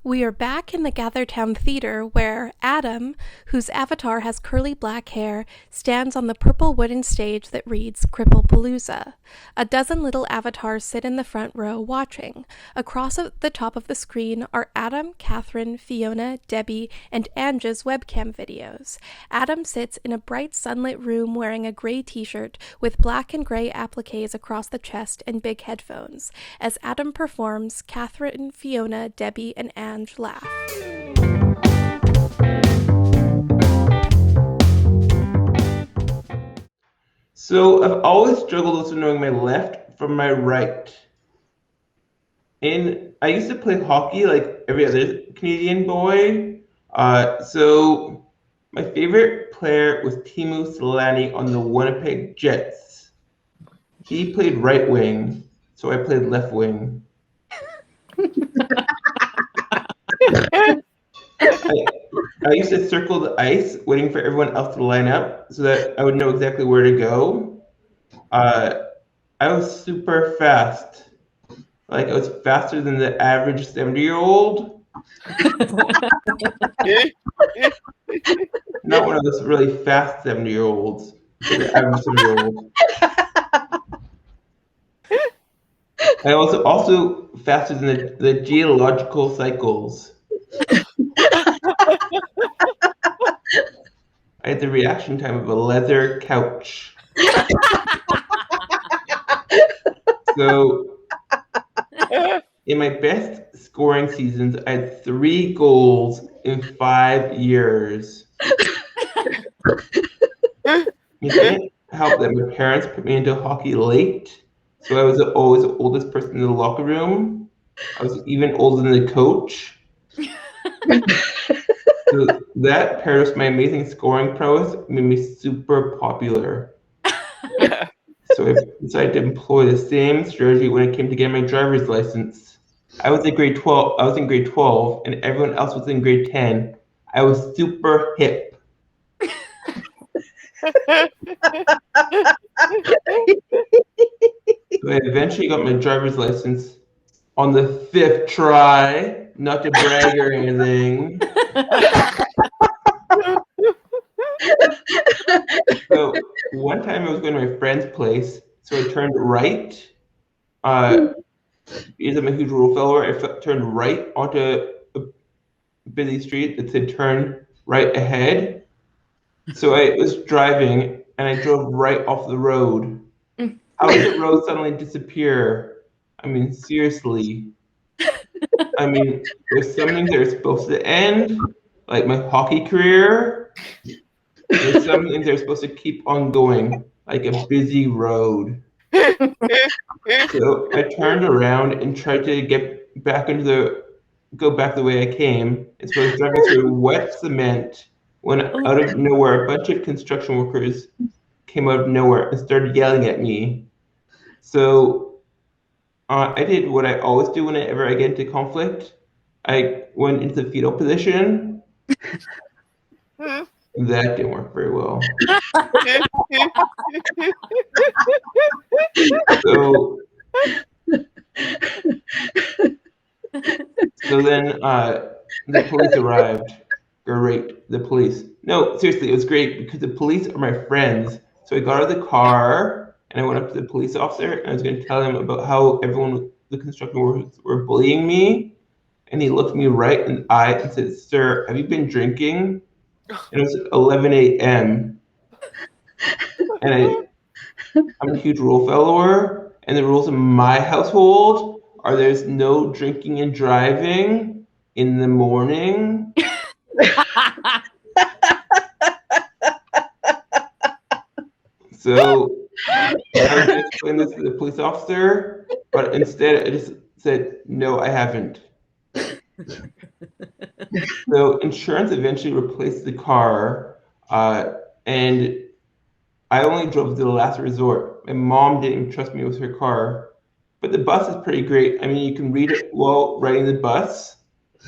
We are back in the Gathertown Theater where Adam, whose avatar has curly black hair, stands on the purple wooden stage that reads Cripplepalooza. A dozen little avatars sit in the front row watching. Across the top of the screen are Adam, Catherine, Fiona, Debbie, and Anja's webcam videos. Adam sits in a bright sunlit room wearing a gray t-shirt with black and gray appliques across the chest and big headphones. As Adam performs, Catherine, Fiona, Debbie, and Ange laugh. So I've always struggled with knowing my left from my right. And I used to play hockey like every other Canadian boy. So my favorite player was Teemu Selanne on the Winnipeg Jets. He played right wing, so I played left wing. I used to circle the ice, waiting for everyone else to line up so that I would know exactly where to go. I was super fast. Like, I was faster than the average 70-year-old. Not one of those really fast 70-year-olds, the average 70-year-old. I was also faster than the geological cycles. I had the reaction time of a leather couch. So, in my best scoring seasons, I had 3 goals in 5 years. You can't help that my parents put me into hockey late, so I was always the oldest person in the locker room. I was even older than the coach. So that paired with my amazing scoring prowess made me super popular. So I decided to employ the same strategy when it came to getting my driver's license. I was in grade 12, and everyone else was in grade 10. I was super hip. So I eventually got my driver's license on the 5th try, not to brag or anything. So one time I was going to my friend's place, so I turned right. Because I'm a huge rule follower, I turned right onto a busy street that said turn right ahead. So I was driving and I drove right off the road. How did the road suddenly disappear? I mean, seriously. I mean, there's some things that are supposed to end, like my hockey career. There's some things that are supposed to keep on going, like a busy road. So I turned around and tried to get back go back the way I came. And so I was driving through wet cement when out of nowhere, a bunch of construction workers came out of nowhere and started yelling at me. So I did what I always do whenever I get into conflict. I went into the fetal position. That didn't work very well. So then the police arrived. Great, the police. No, seriously, it was great because the police are my friends. So I got out of the car and I went up to the police officer and I was going to tell him about how everyone, the construction workers, were bullying me. And he looked me right in the eye and said, "Sir, have you been drinking?" And it was 11 a.m. And I'm a huge rule follower, and the rules in my household are there's no drinking and driving in the morning. So I was going to explain this to the police officer, but instead I just said, "No, I haven't." So insurance eventually replaced the car, and I only drove to the last resort. My mom didn't even trust me with her car, but the bus is pretty great. I mean, you can read it while riding the bus.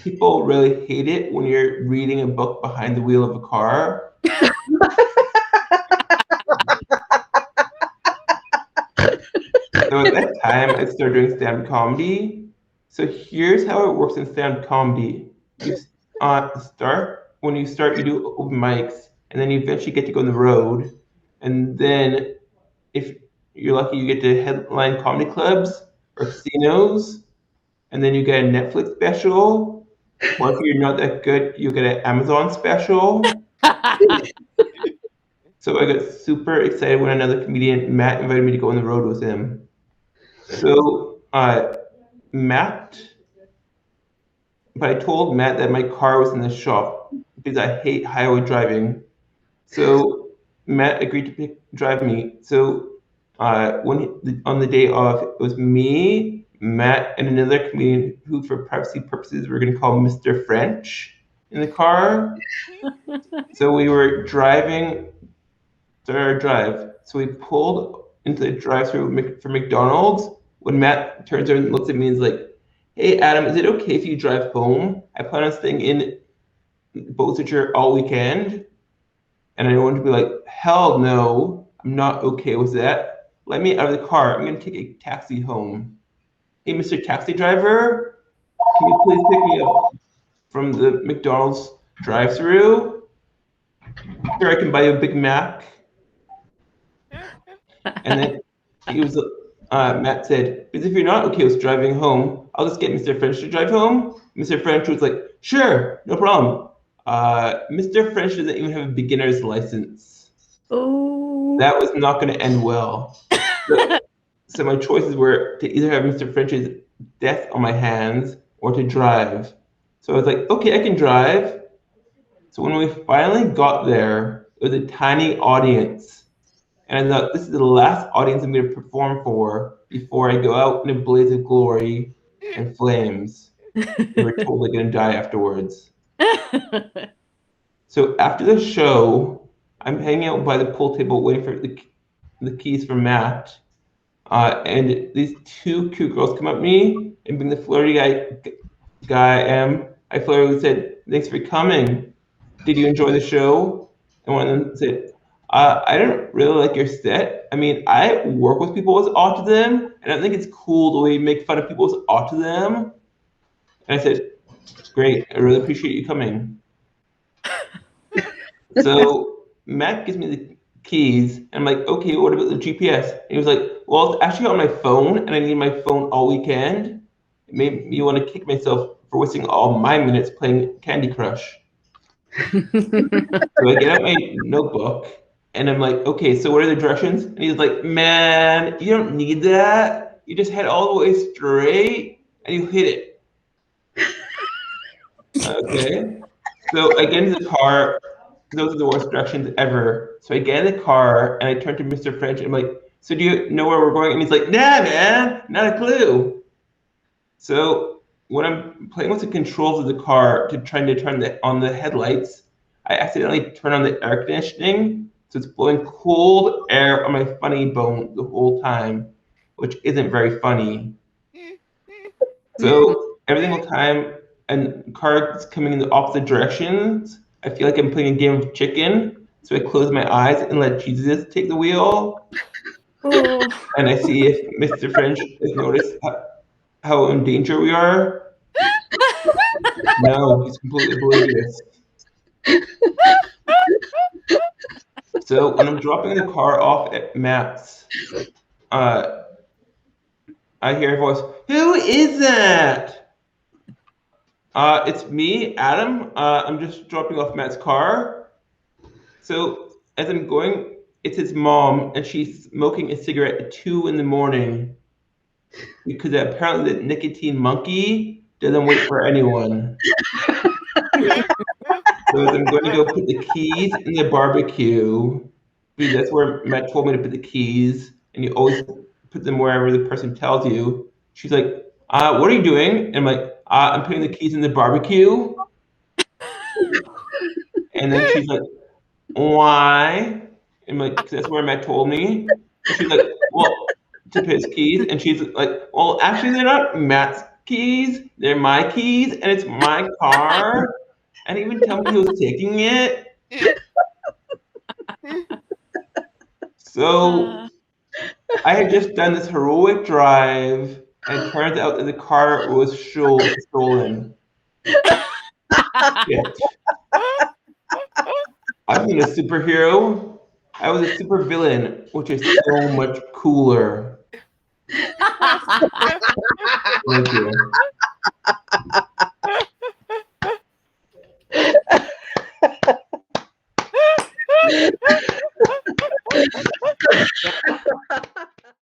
People really hate it when you're reading a book behind the wheel of a car. So at that time, I started doing stand-up comedy. So here's how it works in stand-up comedy. You when you start, you do open mics, and then you eventually get to go on the road. And then if you're lucky, you get to headline comedy clubs or casinos, and then you get a Netflix special. Or if you're not that good, you get an Amazon special. So I got super excited when another comedian, Matt, invited me to go on the road with him. So Matt, but I told Matt that my car was in the shop because I hate highway driving. So Matt agreed to drive me. So on the day of, it was me, Matt, and another comedian who, for privacy purposes, we're going to call Mr. French in the car. So we were driving, started our drive. So we pulled into the drive-through for McDonald's. When Matt turns around and looks at me and is like, "Hey, Adam, is it okay if you drive home? I plan on staying in Beausejour all weekend." And I wanted to be like, "Hell no, I'm not okay with that. Let me out of the car. I'm going to take a taxi home. Hey, Mr. Taxi Driver, can you please pick me up from the McDonald's drive-through? Here, I can buy you a Big Mac." And then Matt said, "Because if you're not okay with driving home, I'll just get Mr. French to drive home." Mr. French was like, "Sure, no problem." Mr. French doesn't even have a beginner's license. Oh. That was not going to end well. So my choices were to either have Mr. French's death on my hands or to drive. So I was like, okay, I can drive. So when we finally got there, it was a tiny audience. And I thought, this is the last audience I'm going to perform for before I go out in a blaze of glory and flames. They were totally going to die afterwards. So after the show, I'm hanging out by the pool table waiting for the keys from Matt. And these two cute girls come up to me, and being the flirty guy I am, I flirtily said, "Thanks for coming. Did you enjoy the show?" And one of them said, "I don't really like your set. I mean, I work with people with autism, and I think it's cool the way you make fun of people with autism." And I said, "Great, I really appreciate you coming." So Matt gives me the keys, and I'm like, "Okay, what about the GPS?" And he was like, "Well, it's actually on my phone, and I need my phone all weekend." It made me want to kick myself for wasting all my minutes playing Candy Crush. So I get out my notebook, and I'm like, "Okay, so what are the directions?" And he's like, "Man, you don't need that. You just head all the way straight, and you hit it." Okay. So I get into the car. Those are the worst directions ever. So I get in the car and I turn to Mr. French and I'm like, "So do you know where we're going?" And he's like, "Nah, man, not a clue." So when I'm playing with the controls of the car to trying to turn on the headlights, I accidentally turn on the air conditioning. So it's blowing cold air on my funny bone the whole time, which isn't very funny. So every single time a car is coming in the opposite directions, I feel like I'm playing a game of chicken. So I close my eyes and let Jesus take the wheel. Oh. And I see if Mr. French has noticed how in danger we are. No, he's completely oblivious. So when I'm dropping the car off at Matt's, I hear a voice, "Who is that?" It's me, Adam. I'm just dropping off Matt's car. So as I'm going, it's his mom, and she's smoking a cigarette at 2 in the morning because apparently the nicotine monkey doesn't wait for anyone. So as I'm going to go put the keys in the barbecue, because that's where Matt told me to put the keys, and you always put them wherever the person tells you. She's like, "What are you doing?" And I'm like, "I'm putting the keys in the barbecue." And then she's like, "Why?" And I'm like, "'Cause that's where Matt told me." And she's like, "Well, to put his keys." And she's like, "Well, actually, they're not Matt's keys. They're my keys, and it's my car." And even tell me he was taking it. So I had just done this heroic drive and it turns out that the car was stolen. Yeah. I wasn't a superhero. I was a super villain, which is so much cooler. Thank you.